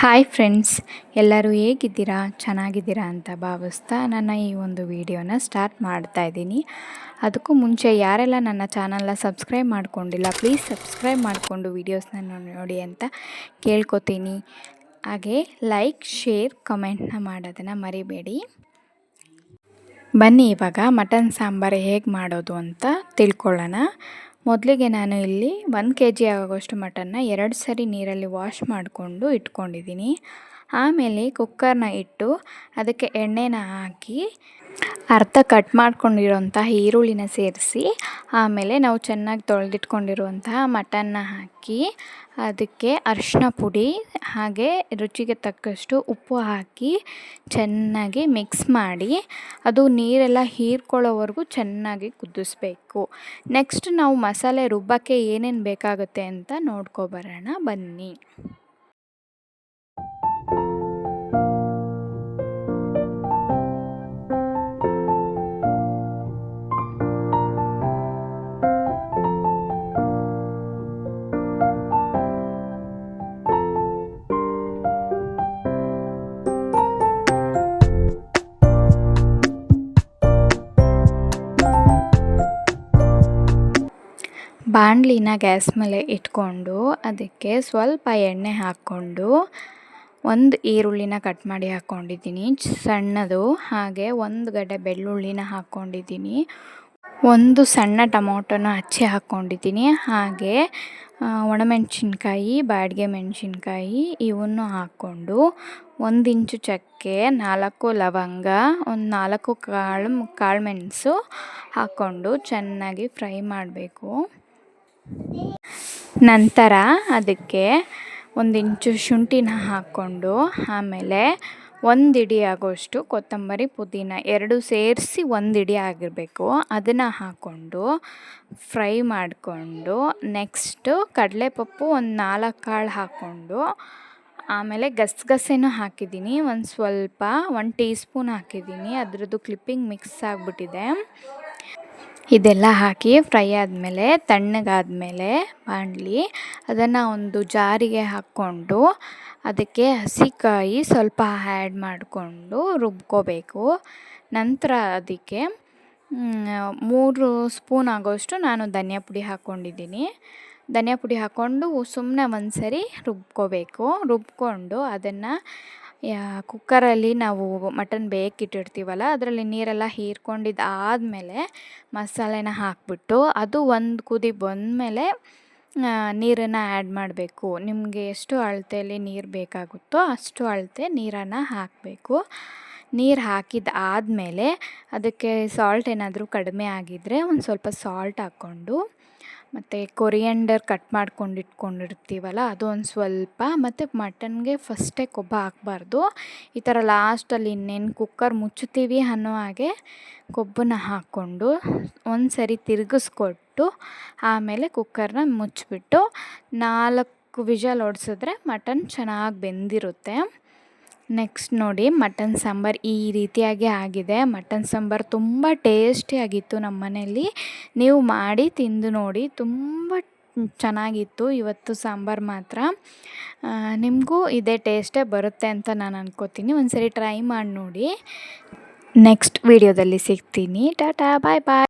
Hi friends, ಎಲ್ಲರೂ ಹೇಗಿದ್ದೀರಾ? ಚೆನ್ನಾಗಿದ್ದೀರಾ ಅಂತ ಭಾವಿಸ್ತಾ ನನ್ನ ಈ ಒಂದು ವಿಡಿಯೋನ ಸ್ಟಾರ್ಟ್ ಮಾಡ್ತಾ ಇದ್ದೀನಿ. ಅದಕ್ಕೂ ಮುಂಚೆ ಯಾರೆಲ್ಲ ನನ್ನ ಚಾನಲ್ನ ಸಬ್ಸ್ಕ್ರೈಬ್ ಮಾಡ್ಕೊಂಡಿಲ್ಲ, ಪ್ಲೀಸ್ ಸಬ್ಸ್ಕ್ರೈಬ್ ಮಾಡಿಕೊಂಡು ವೀಡಿಯೋಸ್ನ ನೋಡಿ ಅಂತ ಕೇಳ್ಕೊತೀನಿ. ಹಾಗೆ ಲೈಕ್, ಶೇರ್, ಕಮೆಂಟ್ನ ಮಾಡೋದನ್ನು ಮರಿಬೇಡಿ. ಬನ್ನಿ ಇವಾಗ ಮಟನ್ ಸಾಂಬಾರು ಹೇಗೆ ಮಾಡೋದು ಅಂತ ತಿಳ್ಕೊಳ್ಳೋಣ. ಮೊದಲಿಗೆ ನಾನು ಇಲ್ಲಿ 1 kg ಆಗೋಷ್ಟು ಮಟನ್ನ 2 ಸರಿ ನೀರಲ್ಲಿ ವಾಶ್ ಮಾಡಿಕೊಂಡು ಇಟ್ಕೊಂಡಿದ್ದೀನಿ. ಆಮೇಲೆ ಕುಕ್ಕರ್ನ ಇಟ್ಟು ಅದಕ್ಕೆ ಎಣ್ಣೆನ ಹಾಕಿ ಅರ್ಧ ಕಟ್ ಮಾಡ್ಕೊಂಡಿರೋಂತಹ ಈರುಳ್ಳಿನ ಸೇರಿಸಿ, ಆಮೇಲೆ ನಾವು ಚೆನ್ನಾಗಿ ತೊಳೆದಿಟ್ಕೊಂಡಿರುವಂತಹ ಮಟನ್ನ ಹಾಕಿ ಅದಕ್ಕೆ ಅರಿಶಿನ ಪುಡಿ ಹಾಗೆ ರುಚಿಗೆ ತಕ್ಕಷ್ಟು ಉಪ್ಪು ಹಾಕಿ ಚೆನ್ನಾಗಿ ಮಿಕ್ಸ್ ಮಾಡಿ ಅದು ನೀರೆಲ್ಲ ಹೀರ್ಕೊಳ್ಳೋವರೆಗೂ ಚೆನ್ನಾಗಿ ಕುದಿಸ್ಬೇಕು. ನೆಕ್ಸ್ಟ್ ನಾವು ಮಸಾಲೆ ರುಬ್ಬಕ್ಕೆ ಏನೇನು ಬೇಕಾಗುತ್ತೆ ಅಂತ ನೋಡ್ಕೊಬರೋಣ ಬನ್ನಿ. ಬಾಣಲಿನ ಗ್ಯಾಸ್ ಮೇಲೆ ಇಟ್ಕೊಂಡು ಅದಕ್ಕೆ ಸ್ವಲ್ಪ ಎಣ್ಣೆ ಹಾಕ್ಕೊಂಡು 1 ಈರುಳ್ಳಿನ ಕಟ್ ಮಾಡಿ ಹಾಕ್ಕೊಂಡಿದ್ದೀನಿ ಸಣ್ಣದು, ಹಾಗೆ 1 ಗಡ್ಡೆ ಬೆಳ್ಳುಳ್ಳಿನ ಹಾಕ್ಕೊಂಡಿದ್ದೀನಿ, 1 ಸಣ್ಣ ಟೊಮೊಟೊನ ಹಚ್ಚಿ ಹಾಕ್ಕೊಂಡಿದ್ದೀನಿ, ಹಾಗೆ ಒಣಮೆಣಸಿನ್ಕಾಯಿ, ಬಾಡಿಗೆ ಮೆಣಸಿನ್ಕಾಯಿ ಇವನ್ನು ಹಾಕ್ಕೊಂಡು 1 ಇಂಚು ಚಕ್ಕೆ, 4 ಲವಂಗ, 4 ಕಾಳು ಮೆಣಸು ಹಾಕ್ಕೊಂಡು ಚೆನ್ನಾಗಿ ಫ್ರೈ ಮಾಡಬೇಕು. ನಂತರ ಅದಕ್ಕೆ 1 ಇಂಚು ಶುಂಠಿನ ಹಾಕ್ಕೊಂಡು ಆಮೇಲೆ 1 ಇಡಿ ಆಗೋಷ್ಟು ಕೊತ್ತಂಬರಿ, ಪುದೀನ 2 ಸೇರಿಸಿ 1 ಇಡಿ ಆಗಿರಬೇಕು, ಅದನ್ನು ಹಾಕ್ಕೊಂಡು ಫ್ರೈ ಮಾಡಿಕೊಂಡು ನೆಕ್ಸ್ಟು ಕಡಲೆಪಪ್ಪು 4 ಕಾಳು ಹಾಕ್ಕೊಂಡು ಆಮೇಲೆ ಗಸಗಸೆನೂ ಹಾಕಿದ್ದೀನಿ, ಸ್ವಲ್ಪ 1 ಟೀ ಸ್ಪೂನ್ ಹಾಕಿದ್ದೀನಿ, ಅದರದ್ದು ಕ್ಲಿಪ್ಪಿಂಗ್ ಮಿಕ್ಸ್ ಆಗಿಬಿಟ್ಟಿದೆ. ಇದೆಲ್ಲ ಹಾಕಿ ಫ್ರೈ ಆದಮೇಲೆ ತಣ್ಣಗಾದಮೇಲೆ ಬಾಣಲಿ ಅದನ್ನು ಒಂದು ಜಾರಿಗೆ ಹಾಕ್ಕೊಂಡು ಅದಕ್ಕೆ ಹಸಿಕಾಯಿ ಸ್ವಲ್ಪ ಆ್ಯಡ್ ಮಾಡಿಕೊಂಡು ರುಬ್ಕೋಬೇಕು. ನಂತರ ಅದಕ್ಕೆ 3 ಸ್ಪೂನ್ ಆಗೋಷ್ಟು ನಾನು ಧನಿಯಾ ಪುಡಿ ಹಾಕ್ಕೊಂಡಿದ್ದೀನಿ. ಧನಿಯಾ ಪುಡಿ ಹಾಕ್ಕೊಂಡು ಸುಮ್ಮನೆ ಒಂದು ಸರಿ ರುಬ್ಕೊಂಡು ಅದನ್ನು ಕುಕ್ಕರಲ್ಲಿ ನಾವು ಮಟನ್ ಬೇಯಕ್ಕಿಟ್ಟಿರ್ತೀವಲ್ಲ ಅದರಲ್ಲಿ ನೀರೆಲ್ಲ ಹೀರ್ಕೊಂಡಿದ್ದು ಆದಮೇಲೆ ಮಸಾಲೆನ ಹಾಕಿಬಿಟ್ಟು ಅದು 1 ಕುದಿ ಬಂದಮೇಲೆ ನೀರನ್ನು ಆ್ಯಡ್ ಮಾಡಬೇಕು. ನಿಮಗೆ ಎಷ್ಟು ಅಳತೆಯಲ್ಲಿ ನೀರು ಬೇಕಾಗುತ್ತೋ ಅಷ್ಟು ಅಳತೆ ನೀರನ್ನು ಹಾಕಬೇಕು. ನೀರು ಹಾಕಿದ್ದಾದಮೇಲೆ ಅದಕ್ಕೆ ಸಾಲ್ಟ್ ಏನಾದರೂ ಕಡಿಮೆ ಆಗಿದ್ದರೆ ಒಂದು ಸ್ವಲ್ಪ ಸಾಲ್ಟ್ ಹಾಕ್ಕೊಂಡು, ಮತ್ತು ಕೊರಿಯಂಡರ್ ಕಟ್ ಮಾಡ್ಕೊಂಡು ಇಟ್ಕೊಂಡಿರ್ತೀವಲ್ಲ ಅದು ಒಂದು ಸ್ವಲ್ಪ, ಮತ್ತು ಮಟನ್ಗೆ ಫಸ್ಟೇ ಕೊಬ್ಬು ಹಾಕಬಾರ್ದು. ಈ ಥರ ಲಾಸ್ಟಲ್ಲಿ ಇನ್ನೇನು ಕುಕ್ಕರ್ ಮುಚ್ಚುತ್ತೀವಿ ಅನ್ನೋ ಹಾಗೆ ಕೊಬ್ಬನ್ನು ಹಾಕ್ಕೊಂಡು ಒಂದು ಸರಿ ತಿರುಗಿಸ್ಕೊಟ್ಟು ಆಮೇಲೆ ಕುಕ್ಕರ್ನ ಮುಚ್ಚಿಬಿಟ್ಟು 4 ವಿಷಲ್ ಹೊಡ್ಸಿದ್ರೆ ಮಟನ್ ಚೆನ್ನಾಗಿ ಬೆಂದಿರುತ್ತೆ. ನೆಕ್ಸ್ಟ್ ನೋಡಿ ಮಟನ್ ಸಾಂಬಾರು ಈ ರೀತಿಯಾಗಿ ಆಗಿದೆ. ಮಟನ್ ಸಾಂಬಾರು ತುಂಬ ಟೇಸ್ಟಿಯಾಗಿತ್ತು ನಮ್ಮ ಮನೆಯಲ್ಲಿ. ನೀವು ಮಾಡಿ ತಿಂದು ನೋಡಿ, ತುಂಬ ಚೆನ್ನಾಗಿತ್ತು ಇವತ್ತು ಸಾಂಬಾರು ಮಾತ್ರ. ನಿಮಗೂ ಇದೇ ಟೇಸ್ಟೇ ಬರುತ್ತೆ ಅಂತ ನಾನು ಅನ್ಕೋತೀನಿ. ಒಂದು ಸರಿ ಟ್ರೈ ಮಾಡಿ ನೋಡಿ. ನೆಕ್ಸ್ಟ್ ವಿಡಿಯೋದಲ್ಲಿ ಸಿಗ್ತೀನಿ. ಟಾಟಾ, ಬಾಯ್ ಬಾಯ್.